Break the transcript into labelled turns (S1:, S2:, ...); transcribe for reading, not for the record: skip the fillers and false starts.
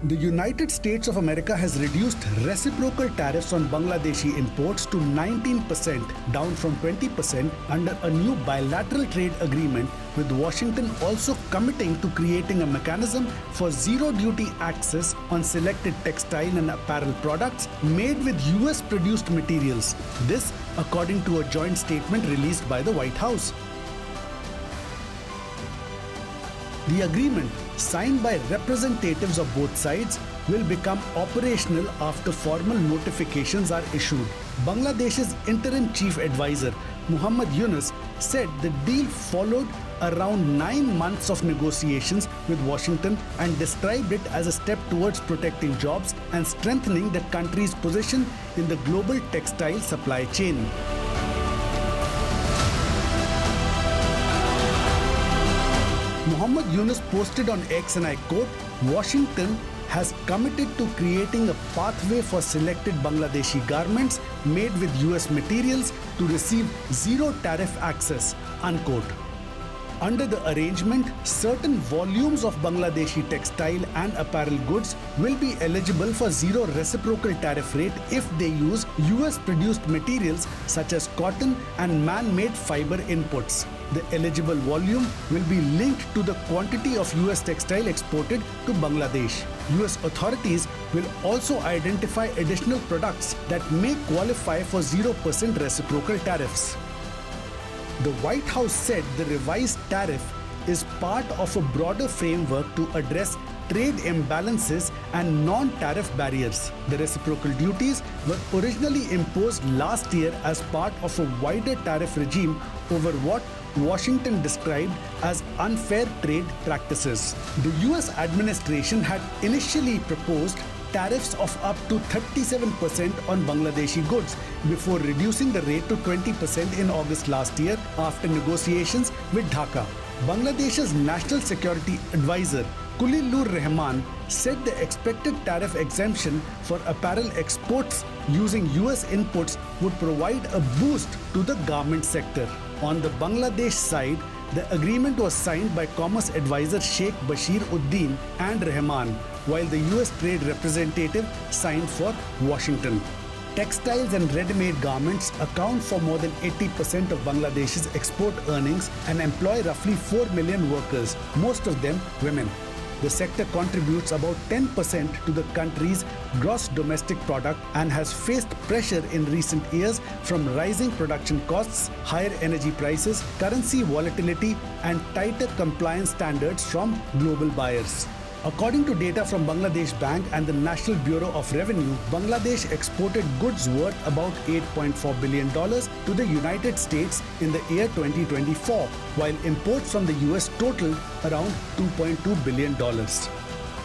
S1: The United States of America has reduced reciprocal tariffs on Bangladeshi imports to 19%, down from 20%, under a new bilateral trade agreement, with Washington also committing to creating a mechanism for zero-duty access on selected textile and apparel products made with US-produced materials. This, according to a joint statement released by the White House. The agreement, signed by representatives of both sides, will become operational after formal notifications are issued. Bangladesh's interim chief advisor, Muhammed Yunus, said the deal followed around 9 months of negotiations with Washington and described it as a step towards protecting jobs and strengthening the country's position in the global textile supply chain. Muhammed Yunus posted on X, and I quote, "Washington has committed to creating a pathway for selected Bangladeshi garments made with US materials to receive zero tariff access," unquote. Under the arrangement, certain volumes of Bangladeshi textile and apparel goods will be eligible for zero reciprocal tariff rate if they use US-produced materials such as cotton and man-made fiber inputs. The eligible volume will be linked to the quantity of US textile exported to Bangladesh. US authorities will also identify additional products that may qualify for 0% reciprocal tariffs. The White House said the revised tariff is part of a broader framework to address trade imbalances and non-tariff barriers. The reciprocal duties were originally imposed last year as part of a wider tariff regime over what Washington described as unfair trade practices. The US administration had initially proposed tariffs of up to 37% on Bangladeshi goods before reducing the rate to 20% in August last year after negotiations with Dhaka. Bangladesh's National Security Advisor Kulilur Rahman said the expected tariff exemption for apparel exports using US inputs would provide a boost to the garment sector. On the Bangladesh side, the agreement was signed by Commerce Advisor Sheikh Bashir Uddin and Rahman, while the US Trade Representative signed for Washington. Textiles and ready-made garments account for more than 80% of Bangladesh's export earnings and employ roughly 4 million workers, most of them women. The sector contributes about 10% to the country's gross domestic product and has faced pressure in recent years from rising production costs, higher energy prices, currency volatility, and tighter compliance standards from global buyers. According to data from Bangladesh Bank and the National Bureau of Revenue, Bangladesh exported goods worth about $8.4 billion to the United States in the year 2024, while imports from the US totaled around $2.2 billion.